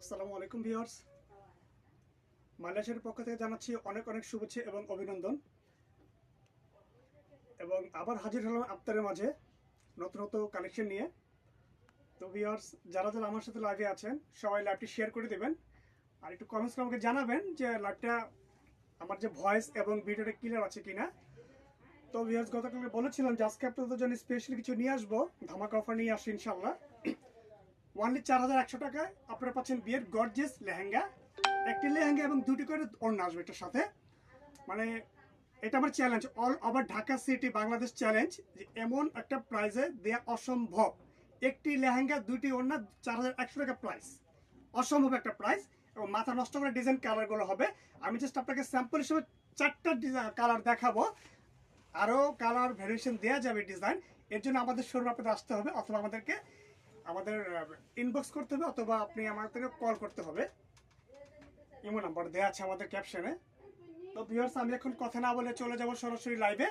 আসসালামু আলাইকুম ভিউয়ার্স, মালয়েশিয়ার পক্ষ থেকে জানাচ্ছি অনেক অনেক শুভেচ্ছা এবং অভিনন্দন। এবং আবার হাজির হলাম আপনাদের মাঝে নতুন নতুন কালেকশন নিয়ে। তো ভিউয়ার্স, যারা যারা আমার সাথে লাইভে আছেন সবাই লাইভটি শেয়ার করে দেবেন আর একটু কমেন্টস করে আমাকে জানাবেন যে লাইভটা আমার যে ভয়েস এবং ভিডিওটা ক্লিয়ার আছে কিনা। তো ভিউয়ার্স, গতকাল বলেছিলাম যে আজকে আপনাদের জন্য স্পেশালি কিছু নিয়ে আসবো, ধামাকা অফার নিয়ে আসি ইনশাল্লাহ। ওনলি 4100 টাকায় আপনারা পাচ্ছেন বিয়ের গর্জিয়াস লেহেঙ্গা, একটি লেহেঙ্গা এবং দুটি করে ওড়না আসবে এটার সাথে। মানে এটা আমার challenge, all over Dhaka city Bangladesh challenge, যে এমন একটা প্রাইজে দেওয়া অসম্ভব। একটি লেহেঙ্গা দুটি ওড়না 4100 টাকা প্রাইস, অসম্ভব একটা প্রাইস। এবং মাথা নষ্ট করে ডিজাইন কালারগুলো হবে। আমি জাস্ট আপনাকে স্যাম্পল হিসেবে 4টা ডিজাইন কালার দেখাবো, আরও কালার ভ্যারিয়েশন দেওয়া যাবে ডিজাইন। এর জন্য আমাদের শোরুমে আপনাদের আসতে হবে, অথবা আমাদের ইনবক্স করতে হবে, অথবা আপনি আমাদেরকে কল করতে হবে। ইমো নাম্বার দেওয়া আছে আমাদের ক্যাপশনে। তো ভিউয়ার্স, আমি এখন কথা না বলে চলে যাব সরাসরি লাইভে।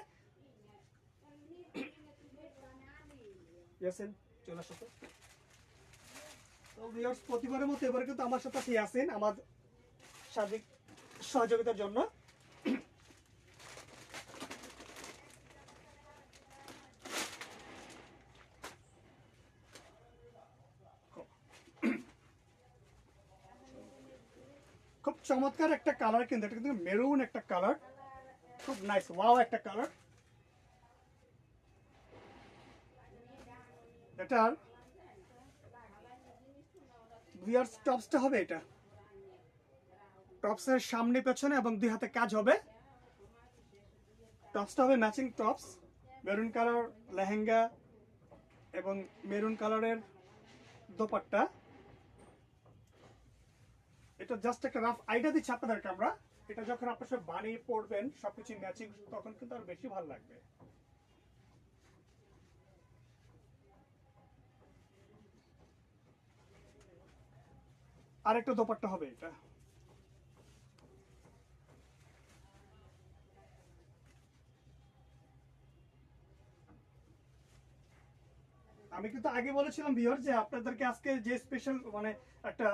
ইয়াসিন চলে আসো। তো ভিউয়ার্স, প্রতিবারের মতো এবারে কিন্তু আমার সাথে ইয়াসিন আমার সার্বিক সহযোগিতার জন্য। খুব চমৎকার একটা কালার, কিন্তু এটা কিন্তু মেরুন একটা কালার, খুব নাইস ওয়াও একটা কালার। এটার ভিউয়ার্স টপসটা হবে, এটা টপসের সামনে পেছনে এবং দুই হাতে কাজ হবে। টপসটা হবে matching tops, maroon colour lehenga এবং মেরুন কালারের দোপাট্টা। এটা জাস্ট একটা রাফ আইডিয়া দিচ্ছি আপনাদেরকে আমরা। এটা যখন আপনার সব বানিয়ে পড়বেন সবকিছু ম্যাচিং, তখন কিন্তু আর বেশি ভালো লাগবে। আরেকটা দোপাট্টা হবে এটা। আমি কিন্তু আগে বলেছিলাম ভিউয়ার যে আপনাদেরকে আজকে যে স্পেশাল মানে একটা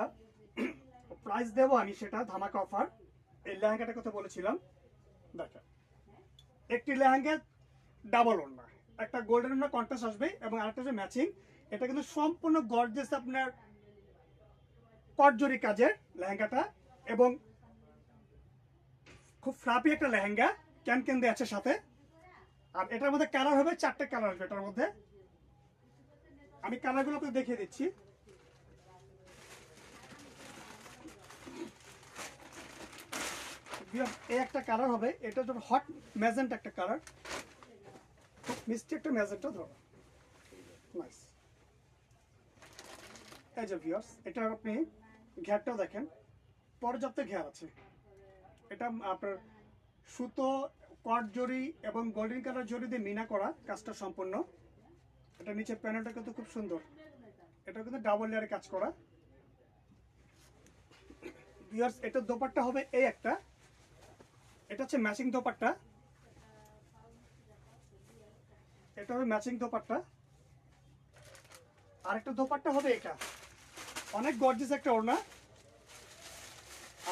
প্রাইস দেবো আমি, সেটা ধামাকা অফার। এই লেহেঙ্গাটার কথা বলেছিলাম। দেখেন, একটি লেহেঙ্গা ডাবল ওড়না, একটা গোল্ডেন ওড়না কন্ট্রাস্ট আসবে এবং আরেকটা হচ্ছে ম্যাচিং। এটা কিন্তু সম্পূর্ণ গর্জিয়াস আপনার কটজরি কাজের লেহেঙ্গাটা, এবং খুব ফ্লাপি একটা লেহেঙ্গা, ক্যান দিয়ে আছে সাথে। আর এটার মধ্যে কালার হবে 4টে কালার আসবে এটার মধ্যে। আমি কালারগুলো আপনাকে দেখিয়ে দিচ্ছি। এই একটা কালার হবে, এটা হচ্ছে হট ম্যাজেন্টা একটা কালার, খুব মিষ্টি একটা ম্যাজেন্টা ধরো, নাইস। এই যে ভিউয়ার্স, এটা আপনি ঘেরটাও দেখেন, পর্যাপ্ত ঘের আছে। এটা আপনার সুতো, কট জরি এবং গোল্ডেন কালার জরি দিয়ে মিনা করা কাজটা সম্পূর্ণ। এটা নিচে প্যানেলটা কিন্তু খুব সুন্দর, এটা কিন্তু ডাবল লেয়ারে কাজ করা। ভিউয়ার্স, এটা দোপাট্টা হবে এই একটা, এটা হচ্ছে ম্যাচিং দোপাট্টা, এটা হবে ম্যাচিং দোপাট্টা। আরেকটা দোপাট্টা হবে এটা, অনেক গর্জিয়াস একটা ওড়না।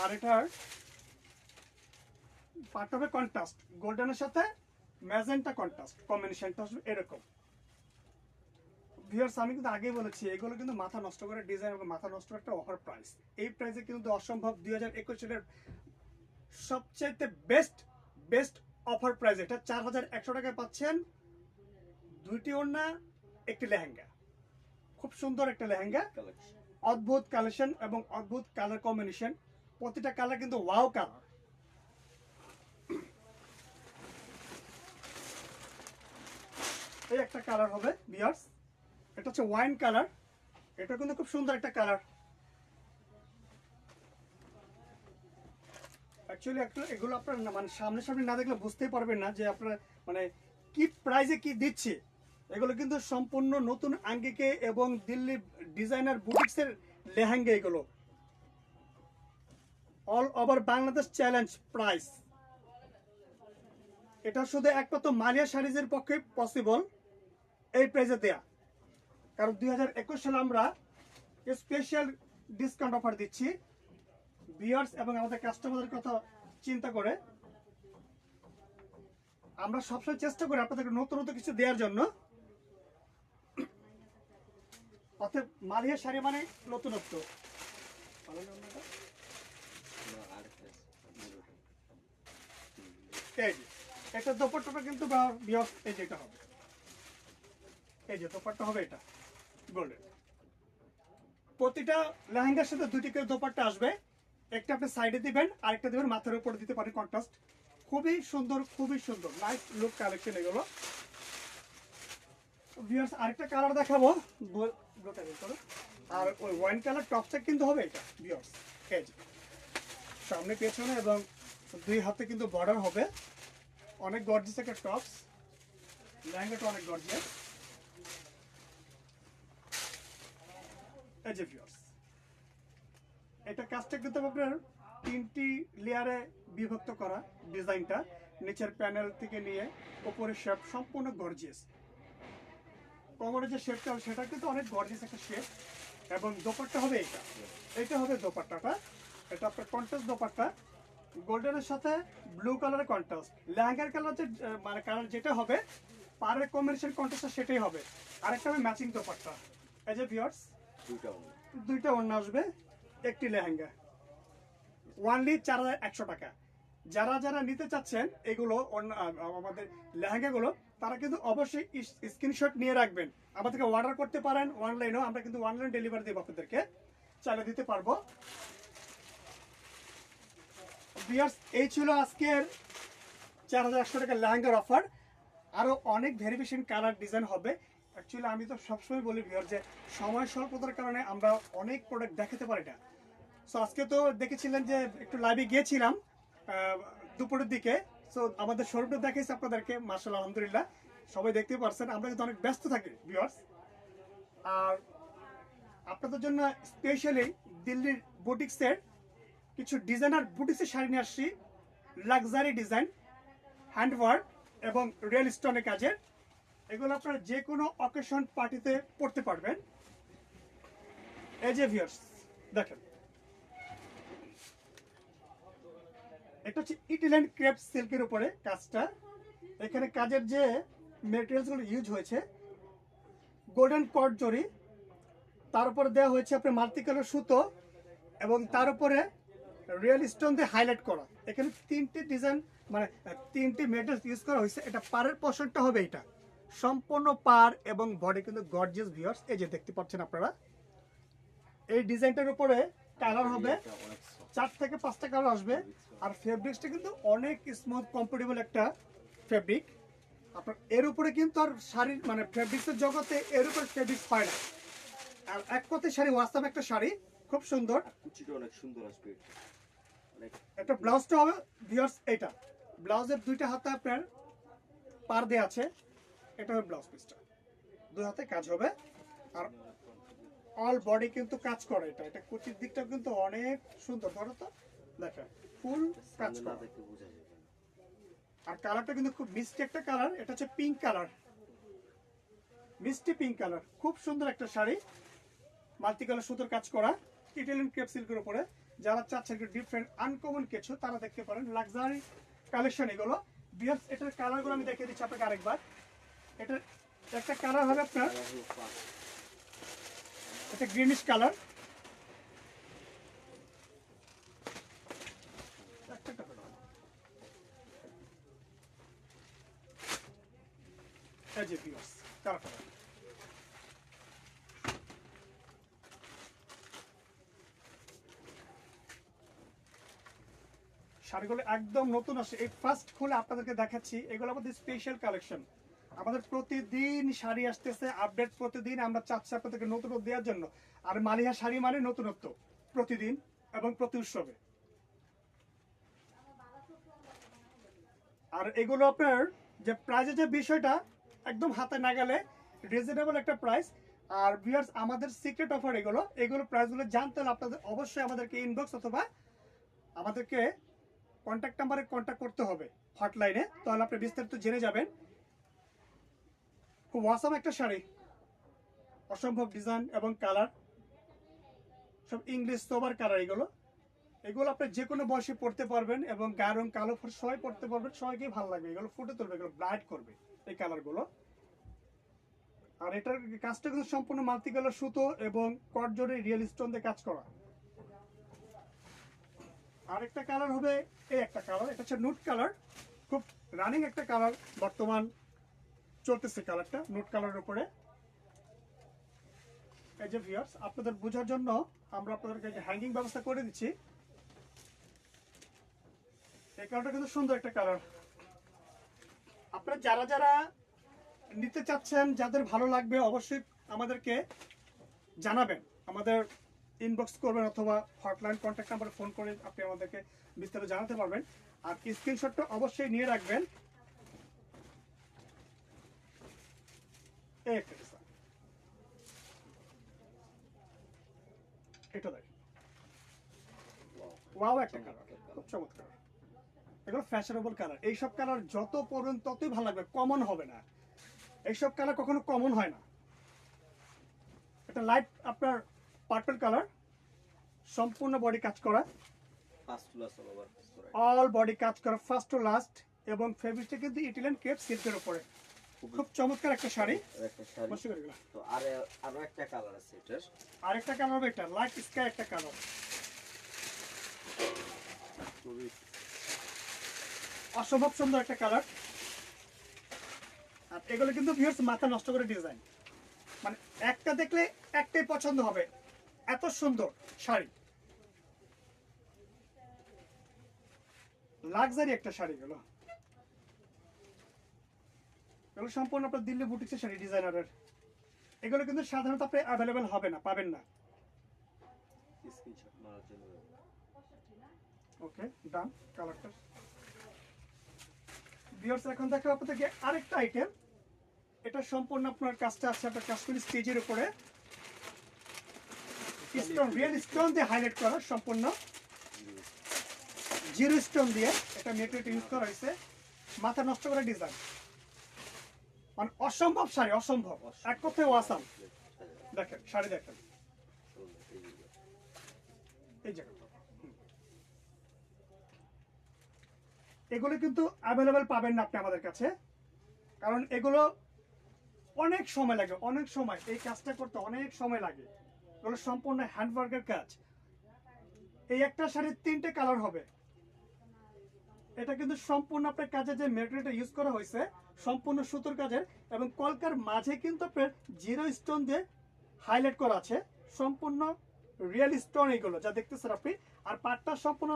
আর এটার পার্ট হবে কন্ট্রাস্ট, গোল্ডেনের সাথে ম্যাজেন্টা কন্ট্রাস্ট কম্বিনেশনটা আসবে এরকম। ভিউয়ার্স, আমি কিন্তু আগেই বলেছি এগুলো কিন্তু মাথা নষ্ট করে ডিজাইন এবং মাথা নষ্ট একটা অফার প্রাইস। এই প্রাইসে কিন্তু অসম্ভব 2021 সালের সবচাইতে বেস্ট অফার প্রাইস। এটা 4100 টাকায় পাচ্ছেন দুইটি ওড়না, একটি লেহেঙ্গা, খুব সুন্দর একটা লেহেঙ্গা, অদ্ভুত কালেকশন এবং অদ্ভুত কালার কম্বিনেশন। প্রতিটা কালার কিন্তু ওয়াও কালার। এই একটা কালার হবে ভিউয়ার্স, এটা হচ্ছে ওয়াইন কালার, এটা কিন্তু খুব সুন্দর একটা কালার। অ্যাকচুয়ালি এগুলো আপনার মানে সামনে না দেখলে বুঝতেই পারবেন না যে আপনার মানে কি প্রাইসে কি দিচ্ছে। এগুলো কিন্তু সম্পূর্ণ নতুন আঙ্গিকে এবং দিল্লি ডিজাইনার বুটিক্সের লেহেঙ্গা, এগুলো all over Bangladesh challenge price. এটা শুধু একমাত্র মালিয়া শাড়িজের পক্ষে পসিবল এই প্রাইসে দেয়া, কারণ 2021 সালে আমরা স্পেশাল ডিসকাউন্ট অফার দিচ্ছি ভিউয়ার্স এবং আমাদের কাস্টমারদের কথা চিন্তা করে। আমরা সবসময় চেষ্টা করি আপনাদেরকে নতুন নতুন কিছু দেওয়ার জন্য। অর্থাৎ মালিয়া শাড়ি মানে নতুনত্ব। এই যে এটা দোপাট্টাটা কিন্তু ভিউয়ার্স এই যে এটা হবে, এই যে দোপাট্টা হবে এটা গোল্ডেন। প্রতিটা লেহেঙ্গার সাথে দুটি করে দোপাট্টা আসবে, একটা আপনি সাইডে দিবেন আর একটা দিবেন মাথার উপরে দিতে পারেন কন্ট্রাস্ট। খুবই সুন্দর, খুবই সুন্দর নাইস লুক কালেকশন এগুলো। ভিউয়ার্স আরেকটা কালার দেখাবো, আর ওই ওয়াইন কালার টপসটা কিন্তু হবে এটা ভিউয়ার্স। এই যে সামনে পেছনে এবং দুই হাতে কিন্তু বর্ডার হবে, অনেক গর্জিয়াস একটা টপস। লেহেঙ্গাটা অনেক গর্জিয়াস। এই যে ভিউয়ার্স এটা কাজটা কিন্তু আপনার 3টি লেয়ারে বিভক্ত করা ডিজাইনটা, নিচের প্যানেল থেকে নিয়ে উপরের শেপ সম্পূর্ণ গর্জিয়াস। কোমরের যে শেপটা সেটা কিন্তু অনেক গর্জিয়াস একটা শেপ। এবং দোপাট্টা হবে এটা, এটা হবে দোপাট্টাটা। এটা আপনার কন্ট্রাস্ট দোপাট্টা, গোল্ডেনের সাথে ব্লু কালারের কন্ট্রাস্ট। লেহেঙ্গার কালার যে মানে কালার যেটা হবে পাড়ের কম্বিনেশন কন্ট্রাস্টটা সেটাই হবে। আরেকটা হবে ম্যাচিং দোপাট্টা। এই যে ভিউয়ার্স দুইটা ওড়না আসবে, একটি লেহেঙ্গা, ওয়ানলি 4100 টাকা। যারা যারা নিতে চাচ্ছেন এগুলো আমাদের লেহেঙ্গাগুলো, তারা কিন্তু অবশ্যই স্ক্রিনশট নিয়ে রাখবেন। আমাদেরকে অর্ডার করতে পারেন অনলাইনেও, আমরা কিন্তু অনলাইন ডেলিভারি দেবো, আপনাদেরকে চালিয়ে দিতে পারবো। ভিউয়ার্স এই ছিল আজকের 4100 টাকা লেহেঙ্গার অফার। আরও অনেক ভেরিয়েশন কালার ডিজাইন হবে। অ্যাকচুয়ালি আমি তো সবসময় বলি ভিউয়ার যে সময় স্বল্পতার কারণে আমরা অনেক প্রোডাক্ট দেখাতে পারি না। সো আজকে তো দেখেছিলেন যে একটু লাইভে গিয়েছিলাম দুপুরের দিকে। সো আমাদের শোরুমটা দেখাইছি আপনাদেরকে, মাশাআল্লাহ আলহামদুলিল্লাহ সবাই দেখতে পারছেন। আমরা কিন্তু অনেক ব্যস্ত থাকি ভিউয়ার্স। আর আপনাদের জন্য স্পেশালি দিল্লির বুটিক্সের কিছু ডিজাইনার বুটিক্সের শাড়ি নিয়ে আসছি, লাক্সারি ডিজাইন, হ্যান্ডওয়ার্ক এবং রিয়েল স্টোনের কাজের। এগুলো আপনারা যে কোনো অকেশন পার্টিতে পড়তে পারবেন। এই যে ভিউয়ার্স দেখেন, এটা হচ্ছে ইটালিয়ান ক্রেপ সিল্কের উপরে কাজটা। এখানে কাজের যে মেটেরিয়ালসগুলো ইউজ হয়েছে গোল্ডেন কট জরি, তার উপরে দেওয়া হয়েছে আপনার মাল্টি কালার সুতো এবং তার উপরে রিয়েল স্টোন দিয়ে হাইলাইট করা। এখানে 3টি ডিজাইন মানে 3টি মেটেরিয়ালস ইউজ করা হয়েছে। এটা পাড়ের পোর্শনটা হবে এটা সম্পূর্ণ পাড় এবং বডি কিন্তু গর্জিয়াস ভিউয়ার্স। এই যে দেখতে পাচ্ছেন আপনারা, এই ডিজাইনটার উপরে কালার হবে 4 থেকে 5টা কালার আসবে। আর ফেব্রিক্সটা কিন্তু অনেক স্মুথ কমফোর্টেবল একটা ফেব্রিক। আপনার এর উপরে কিন্তু আর শাড়ির মানে ফেব্রিক্সের জগতে এর উপরে ফেব্রিক্স পায় না। আর এক কথায় শাড়ি ওয়াস্তব একটা শাড়ি, খুব সুন্দর, কুচিটা অনেক সুন্দর আসবে। একটা ব্লাউজটা হবে ভিউয়ার্স। এটা ব্লাউজের দুইটা হাতে আপনার পার দেওয়া আছে, এটা হবে ব্লাউজ পিসটা, দুই হাতে কাজ হবে। আর অল বডি কিন্তু কাজ করে। এটা এটা কুচির দিকটা কিন্তু অনেক সুন্দর, ধরো তো দেখেন ফুল কাজ করা। আর কালারটা কিন্তু খুব মিষ্টি একটা কালার, এটা হচ্ছে পিঙ্ক কালার, মিষ্টি পিঙ্ক কালার, খুব সুন্দর একটা শাড়ি, মাল্টি কালার সুতোর কাজ করা ইটালিয়ান ক্রেপ সিল্কের উপরে। যারা চাচ্ছেন একটু ডিফারেন্ট আনকমন কিছু তারা দেখতে পারেন লাক্সারি কালেকশন এগুলো। ভিউয়ার্স এটার কালারগুলো আমি দেখিয়ে দিচ্ছি আপনাকে আরেকবার। এটার একটা কালার হবে আপনার এটা গ্রিনিশ কালার, এই যে ভিউয়ার্স কালারটা শাড়িগুলো একদম নতুন আসে, এই ফার্স্ট খুলে আপনাদেরকে দেখাচ্ছি। এগুলো আমাদের স্পেশাল কালেকশন, আমাদের প্রতিদিন শাড়ি আসতেছে আপডেট, প্রতিদিন আমরা চাচ্ছি আপনাদেরকে নতুনত্ব দেওয়ার জন্য। আর মালিহা শাড়ি মানে নতুনত্ব প্রতিদিন এবং প্রতি উৎসবে। আর এগুলো আপনার যে প্রাইজের যে বিষয়টা একদম হাতে নাগালে রিজনেবল একটা প্রাইস। আর ভিউয়ার্স আমাদের সিক্রেট অফার এগুলো, এগুলো প্রাইসগুলো জানতে হলে আপনাদের অবশ্যই আমাদেরকে ইনবক্স অথবা আমাদেরকে কন্ট্যাক্ট নাম্বারে কন্ট্যাক্ট করতে হবে হটলাইনে, তাহলে আপনি বিস্তারিত জেনে যাবেন। খুব ওয়াসাম একটা শাড়ি, অসম্ভব ডিজাইন এবং কালার, সব ইংলিশ সোবার কালার এগুলো। এগুলো আপনি যে কোনো বয়সে পড়তে পারবেন এবং গায়ের রং কালো সবাই পড়তে পারবেন, সবাইকেই ভালো লাগবে। এগুলো ফুটে তুলবে, এগুলো ব্রাইট করবে এই কালারগুলো। আর এটার কাজটা কিন্তু সম্পূর্ণ মাল্টি কালার সুতো এবং কট জরি রিয়েল স্টোন দিয়ে কাজ করা। আরেকটা কালার হবে এই একটা কালার, এটা হচ্ছে নুট কালার, খুব রানিং একটা কালার, বর্তমান চলতেছে কালারটা নুট কালারের উপরে। এই যে ভিউয়ার্স, আপনাদের বোঝার জন্য আমরা আপনাদেরকে হ্যাঙ্গিং ব্যবস্থা করে দিচ্ছি। এই কালারটা কিন্তু সুন্দর একটা কালার। আপনারা যারা যারা নিতে চাচ্ছেন, যাদের ভালো লাগবে, অবশ্যই আমাদেরকে জানাবেন, আমাদের ইনবক্স করবেন অথবা হটলাইন কন্ট্যাক্ট নাম্বারে ফোন করে আপনি আমাদেরকে বিস্তারিত জানাতে পারবেন। আর স্ক্রিনশটটা অবশ্যই নিয়ে রাখবেন। এই একটা ডিজাইন, এটা দেখেন, ওয়াও একটা কালার, খুব চমৎকার। এগুলো ফ্যাশনেবল কালার, এইসব কালার যত পড়বেন ততই ভালো লাগবে, কমন হবে না। এইসব কালার কখনো কমন হয় না। এটা লাইট আপনার পার্পল কালার, সম্পূর্ণ বডি কাজ করা, অল বডি কাজ করা ফার্স্ট টু লাস্ট, এবং ফেব্রিকটা কিন্তু ইটালিয়ান ক্রেপ সিল্কের উপরে। খুব চমৎকার একটা শাড়ি। তো আরো একটা কালার আছে এটার, আরেকটা কালার হবে এটা লাইট স্কাই একটা কালার, অসম্ভব সুন্দর একটা কালার। আর এগুলো কিন্তু ভিউয়ার্স মাথা নষ্ট করে ডিজাইন, মানে একটা দেখলে একটাই পছন্দ হবে, এত সুন্দর শাড়ি, লাক্সারি একটা শাড়ি। এগুলো সম্পূর্ণ আপনার দিল্লি বুটিক্সের শাড়ি ডিজাইনারের। এগুলো কিন্তু সাধারণত আপনি অ্যাভেলেবেল হবে না, পাবেন না। ওকে ডান। কালারটা ভিউয়ার্স, এখন দেখো আপনাদেরকে আরেকটা আইটেম। এটা সম্পূর্ণ আপনার কাজটা আছে আপনার কাশ্মীরি স্টেজের উপরে স্টোন, রিয়েল স্টোন দিয়ে হাইলাইট করা, সম্পূর্ণ জিরো স্টোন দিয়ে এটা মেটেরিয়াল ইউজ করা হয়েছে, মাথা নষ্ট করা ডিজাইন, মানে অসম্ভব শাড়ি, অসম্ভব, এক কথায় ওয়াসাম। দেখেন শাড়ি দেখেন, এই জায়গাটা এগুলো কিন্তু অ্যাভেলেবেল পাবেন না আপনি আমাদের কাছে, কারণ এগুলো অনেক সময় লাগে, অনেক সময় এই কাজটা করতে অনেক সময় লাগে। এগুলো সম্পূর্ণ হ্যান্ডওয়ার্কের কাজ। এই একটা শাড়ির 3টে কালার হবে। এটা কিন্তু সম্পূর্ণ আপনার কাজে যে ম্যাটেরিয়ালটা ইউজ করা হয়েছে সম্পূর্ণ সুতোর কাজের, এবং কলকার মাঝে কিন্তু আপনার জিরো স্টোন দিয়ে হাইলাইট করা আছে, সম্পূর্ণ রিয়েল স্টোন এইগুলো যা দেখতেছেন আপনি। আর পাটটা সম্পূর্ণ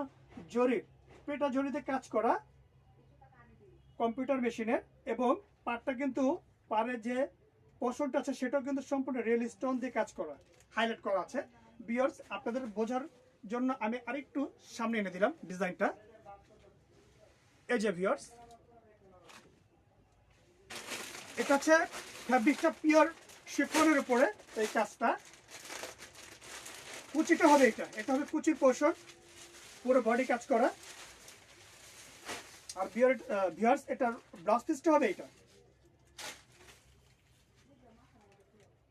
জরি, পেটা জরিতে কাজ করা কম্পিউটার মেশিনের, এবং পাটটা কিন্তু পারে যে পশনটা আছে সেটাও কিন্তু সম্পূর্ণ রিয়েল স্টোন দিয়ে কাজ করা, হাইলাইট করা আছে। ভিউয়ার্স, আপনাদের বোঝার জন্য আমি আরেকটু সামনে এনে দিলাম ডিজাইনটা। এই যে ভিউয়ার্স, এটা হচ্ছে ফ্যাব্রিকটা পিওর শিফনের উপরে এই কাজটা। কুচিটা হবে এটা, এটা হবে কুচির পোর্শন, পুরো বডি কাজ করা। আর ভিউয়ার্স, এটার ব্লাউজ পিসটা হবে এটা,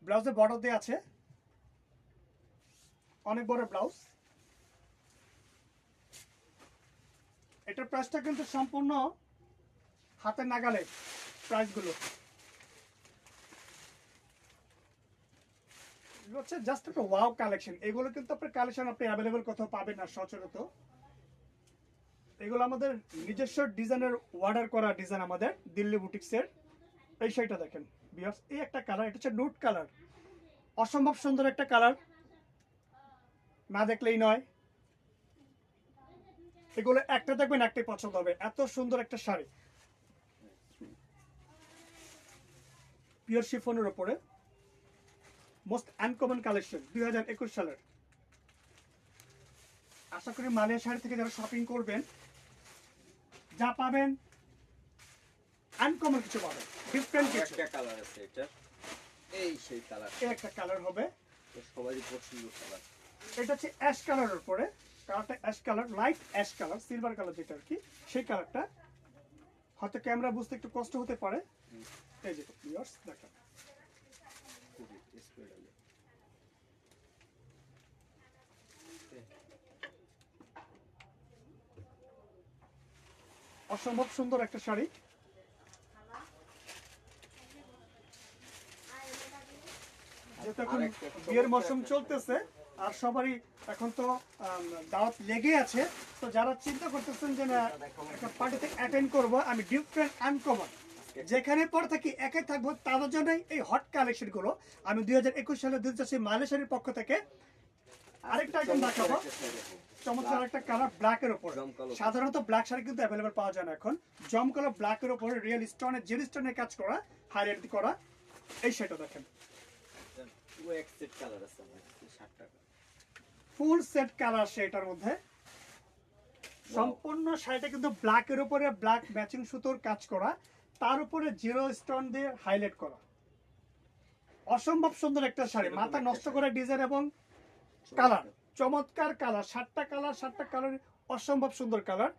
ব্লাউজে বর্ডার দেওয়া আছে, অনেক বড় ব্লাউজ। এটার প্রাইসটা কিন্তু সম্পূর্ণ হাতের নাগালে প্রাইসগুলো। হচ্ছে জাস্ট একটা ওয়াও কালেকশন। এগুলো কিন্তু আপনার কালেকশন আপনি অ্যাভেলেবেল কোথাও পাবেন না সচরাচর। এগুলো আমাদের নিজস্ব ডিজাইনের অর্ডার করা ডিজাইন, আমাদের দিল্লি বুটিক্সের। এই শাড়িটা দেখেন ভিউয়ার্স, এই একটা কালার, এটা হচ্ছে নুট কালার, অসম্ভব সুন্দর একটা কালার, না দেখলেই নয়। এগুলো একটা দেখবেন একটাই পছন্দ হবে, এত সুন্দর একটা শাড়ি, পিওর শিফনের উপরে, মোস্ট আনকমন কালেকশন 2021 সালের। আশা করি মালিয়া শাড়ি থেকে যারা শপিং করবেন যা পাবেন আনকমন কিছু পাবেন, ডিফারেন্ট কিছু। একটা কালার আছে এটা, এই সেই কালার, এই একটা কালার হবে, সবারই পছন্দের কালার। এটা হচ্ছে অ্যাশ কালারের উপরে, কালারটা ash colour, light ash colour, silver colour যেটা আর কি, সেই কালারটা। হয়তো ক্যামেরা বুঝতে একটু কষ্ট হতে পারে। এই যে ভিউয়ার্স দেখেন, অসম্ভব সুন্দর একটা শাড়ি। যেহেতু এখন বিয়ের মৌসুম চলতেছে আর সবারই এখন তো দাওয়াত লেগে আছে, তো যারা চিন্তা করতেছেন যে না একটা পার্টিতে অ্যাটেন্ড করব, আমি ডিফারেন্ট আনকমন যেখানে পরে থাকি একে থাকবো, তাদের জন্যই এই হট কালেকশন গুলো আমি 2021 সালে দুধচাষী মালয়েশিয়ার পক্ষ থেকে আরেকটা আইটেম দেখাবো। চমৎকার একটা কালার ব্ল্যাকের উপর। সাধারণত ব্ল্যাক শাড়ি কিন্তু অ্যাভেলেবল পাওয়া যায় না এখন। জমকালো ব্ল্যাকের উপর রিয়েল স্টোনের জেরি স্টোনের কাজ করা, হাইলাইট করা এই শাড়িটা দেখেন। ফুল সেট কালার সেটার মধ্যে সম্পূর্ণ শাড়িটা কিন্তু ব্ল্যাকের উপরে ব্ল্যাক ম্যাচিং সুতোর কাজ করা, তার উপরে জিরো স্টোন দিয়ে হাইলাইট করা। অসম্ভব সুন্দর একটা শাড়ি, মাথা নষ্ট করা ডিজাইন এবং কালার চমৎকার কালার, 7টা কালার অসম্ভব সুন্দর কালার।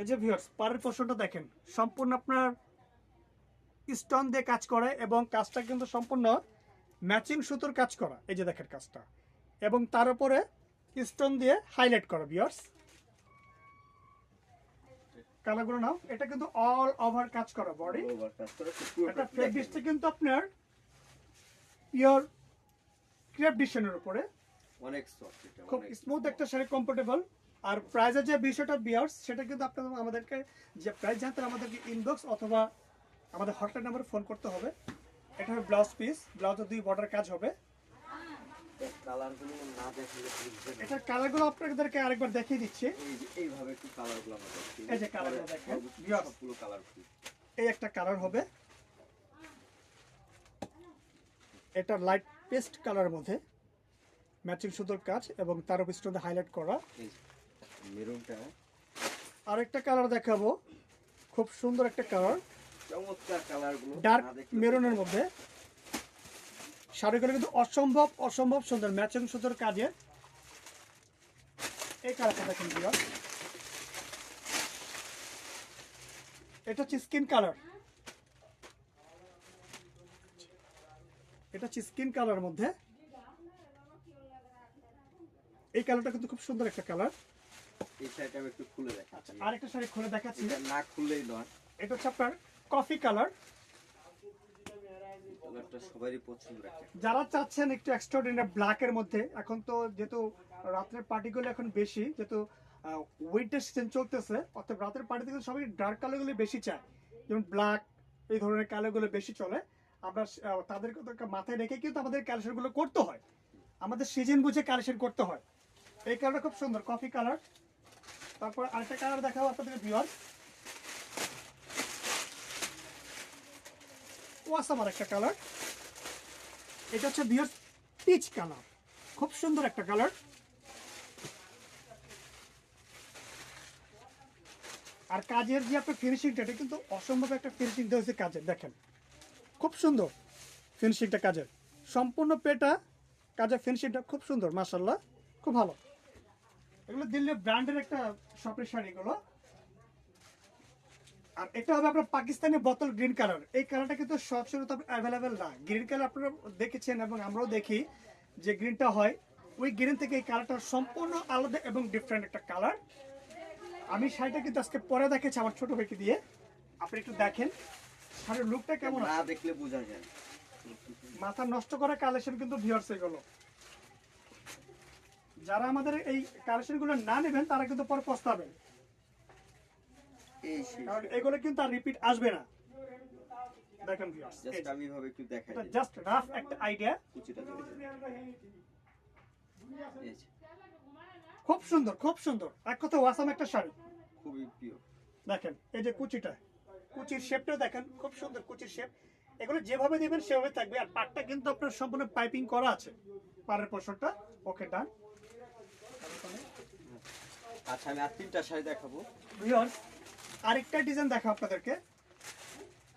এই যে ভিউয়ার্স পাড়ের পোর্শনটা দেখেন, সম্পূর্ণ আপনার স্টোন দিয়ে কাজ করে এবং কাজটা কিন্তু সম্পূর্ণ ম্যাচিং সুতোর কাজ করা। এই যে দেখেন কাজটা, এবং তার উপরে স্টোন দিয়ে হাইলাইট করা। ভিউয়ার্স কালারগুলো নাও, এটা কিন্তু অল ওভার কাজ করা বডি। এটা ফেব্রিকটা কিন্তু আপনার পিওর ক্রেপ ডিজাইনের উপরে, অনেক সফট, এটা খুব স্মুথ একটা শাড়ি, কমফোর্টেবল। আর প্রাইসের যে বিষয়টা ভিউয়ার্স, সেটা কিন্তু আপনারা আমাদেরকে যে প্রাইস জানতে আমাদেরকে ইনবক্স অথবা আমাদের হটলাইন নাম্বারে ফোন করতে হবে। এটা হবে ব্লাউজ পিস, ব্লাউজের 2 বর্ডার কাজ হবে। কালারগুলো না দেখলে বুঝবেন না। এটার কালারগুলো আপনাদেরকে আরেকবার দেখিয়ে দিচ্ছি। এই যে এইভাবে একটু কালারগুলো আমরা দেখছি। এই যে কালারগুলো দেখেন ভিউয়ার্স, সবগুলো কালারফুল। এই একটা কালার হবে, এটা লাইট পেস্ট কালারের মধ্যে ম্যাচিং সুতোর কাজ এবং তার উপর স্টোন হাইলাইট করা। এই মেরুনটা আরেকটা কালার দেখাবো, খুব সুন্দর একটা কালার, চমৎকার কালারগুলো ডার্ক না দেখলে মেরুনের মধ্যে। শাড়িগুলো কিন্তু অসম্ভব সুন্দর ম্যাচিং সুতোর কাজে। এই কালারটা দেখেন ভিউয়ার্স, এটা হচ্ছে স্কিন কালার, এটা হচ্ছে স্কিন কালারের মধ্যে। এই কালারটা কিন্তু খুব সুন্দর একটা কালার। এই শাড়িটা আমি একটু খুলে দেখাচ্ছি। আরেকটা শাড়ি খুলে দেখাচ্ছি, এটা না খুললেই নয়। এটা হচ্ছে আপনার কফি কালার। কালারটা সবারই পছন্দের একটা। যারা চাচ্ছেন একটু এক্সট্রাঅর্ডিনারি ব্ল্যাকের মধ্যে, এখন তো যেহেতু রাতের পার্টিগুলো এখন বেশি, যেহেতু উইন্টার সিজন চলতেছে, অর্থাৎ রাতের পার্টিতে কিন্তু সবাই ডার্ক কালারগুলো বেশি চায়, যেমন ব্ল্যাক এই ধরনের কালারগুলো বেশি চলে। আমরা তাদের মাথায় রেখে কিন্তু আমাদের কালেকশনগুলো করতে হয়, আমাদের সিজন বুঝে কালেকশন করতে হয়। এই কালারটা খুব সুন্দর কফি কালার। তারপর আরেকটা কালার দেখাবো আপনাদের ভিউয়ার্স, ওয়াসাম আর একটা কালার। এটা হচ্ছে ভিউয়ার্স পিচ কালার, খুব সুন্দর একটা কালার। আর কাজের যে আপনার ফিনিশিংটা, এটা কিন্তু অসম্ভব একটা ফিনিশিং দেওয়া হয়েছে কাজের, দেখেন খুব সুন্দর ফিনিশিংটা কাজের, সম্পূর্ণ পেটা কাজের ফিনিশিংটা খুব সুন্দর, মাশাআল্লাহ খুব ভালো। এগুলো দিল্লি ব্র্যান্ডের একটা শপের শাড়িগুলো। আর এটা হবে আপনার পাকিস্তানি বোতল গ্রিন কালার। এই কালারটা কিন্তু সচরাচর অ্যাভেলেবেল না। গ্রিন কালার আপনারা দেখেছেন এবং আমরাও দেখি যে গ্রিনটা হয়, ওই গ্রিন থেকে এই কালারটা সম্পূর্ণ আলাদা এবং ডিফারেন্ট একটা কালার। আমি শাড়িটা কিন্তু আজকে পরে দেখেছি আমার ছোট ভাইকে দিয়ে, আপনি একটু দেখেন শাড়ির লুকটা কেমন না আছে। দেখলে বোঝা যায়। মাথা নষ্ট করা কালেকশন কিন্তু ভিউয়ার্স এগুলো। যারা আমাদের এই কালেকশনগুলো না নেবেন তারা কিন্তু পরে পস্তাবেন, এই সেই কারণ এগুলো কিন্তু আর রিপিট আসবে না। দেখেন ভিউয়ার্স, জাস্ট আমি ভাবে একটু দেখাই এটা দিই। জাস্ট রাফ একটা আইডিয়া। কুচিটা ধরে দিই। এই যে, খুব সুন্দর এক কথা ওয়াসাম একটা শাড়ি। খুবই প্রিয়। দেখেন এই যে কুচির শেপটাও দেখেন, খুব সুন্দর কুচির শেপ। এগুলো যেভাবে দিবেন সেভাবে থাকবে। আর পাটটা কিন্তু আপনার সম্পূর্ণ পাইপিং করা আছে, পাড়ের পোর্শনটা। ওকে ডান। আচ্ছা আমি আর 3টা শাড়ি দেখাবো। ভিউয়ার্স আরেকটা ডিজাইন দেখাও আপনাদেরকে।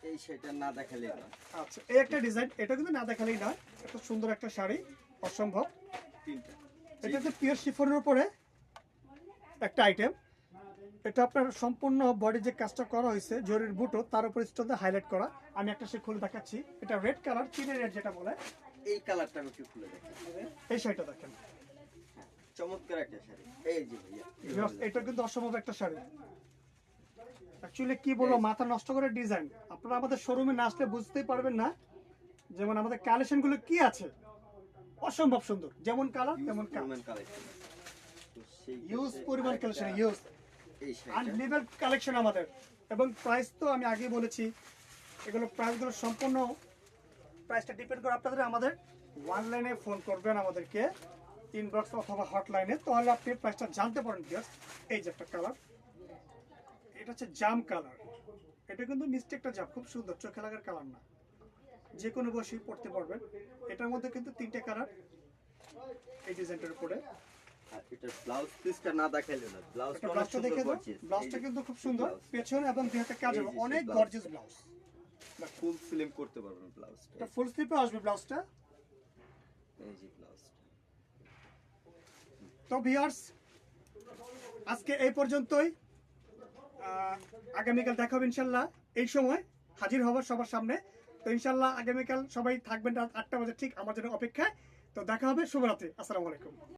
এই শাড়িটা না দেখালে না। আচ্ছা এই একটা ডিজাইন, এটা কিন্তু না দেখালেই না, এত সুন্দর একটা শাড়ি অসম্ভব। 3টা। এটা হচ্ছে পিওর শিফনের উপরে একটা আইটেম। এটা আপনার সম্পূর্ণ বডি যে কাজটা করা হয়েছে জরির বুটো, তার উপর স্টোন হাইলাইট করা। আমি একটা সে খুলে দেখাচ্ছি, এটা রেড কালার, চিনের রেড যেটা বলে। এই কালারটা আমি একটু খুলে দেখাই। এই শাড়িটা দেখেন, চমৎকার একটা শাড়ি। এই যে ভাইয়া। এটা কিন্তু অসম্ভব একটা শাড়ি। অ্যাকচুয়ালি কি বলবো, মাথা নষ্ট করে ডিজাইন। আপনারা আমাদের শোরুমে না আসলে বুঝতেই পারবেন না যেমন আমাদের কালেকশন গুলো কি আছে, অসম্ভব সুন্দর, যেমন কালার তেমন পরিমাণ কালেকশন। তো সেই ইউজ ক্ষেত্রে পরিমাণ আরেকটা- কালেকশন, ইউজ এই শাড়িটা আনলিমিটেড কালেকশন আমাদের। এবং প্রাইস তো আমি আগেই বলেছি, এগুলো প্রাইসগুলো সম্পূর্ণ প্রাইসটা ডিপেন্ড করে আপনাদের। আমাদের অনলাইনে ফোন করবেন আমাদেরকে, ইনবক্স অথবা হটলাইনে, তাহলে আপনি প্রাইসটা জানতে পারেন। জাস্ট এই যে একটা কালার, এটা হচ্ছে জাম কালার। এটা কিন্তু মিস্টেকটা জাম, খুব সুন্দর, চোখে লাগার কালার না, যে কোনো বয়সী পড়তে পারবেন। এটার মধ্যে কিন্তু 3টে কালার এই ডিজাইনটার উপরে। আর এটার ব্লাউজ পিসটা না দেখাইলে না, ব্লাউজটা একটা অনেক ব্লাউজটা সুন্দর দেখে দাও, গর্জিয়াস। ব্লাউজটা কিন্তু খুব সুন্দর, ব্লাউজ। পেছনে এবং দুই হাতে কাজ এই হবে, যে সেই অনেক ব্লাউজ। Gorgeous blouse. ফুল ফিল্ম করতে পারবেন ব্লাউজটা। এটা ফুল স্লিপে আসবে ব্লাউজটা। এই যে ব্লাউজটা। তো ভিউয়ার্স, আজকে এই পর্যন্তই। আগামীকাল দেখা হবে ইনশাল্লাহ, এই সময় হাজির হব সবার সামনে। তো ইনশাল্লাহ আগামীকাল সবাই থাকবেন রাত 8টা বাজে ঠিক আমার জন্য অপেক্ষায়। তো দেখা হবে, শুভরাত্রি, আসসালামু আলাইকুম।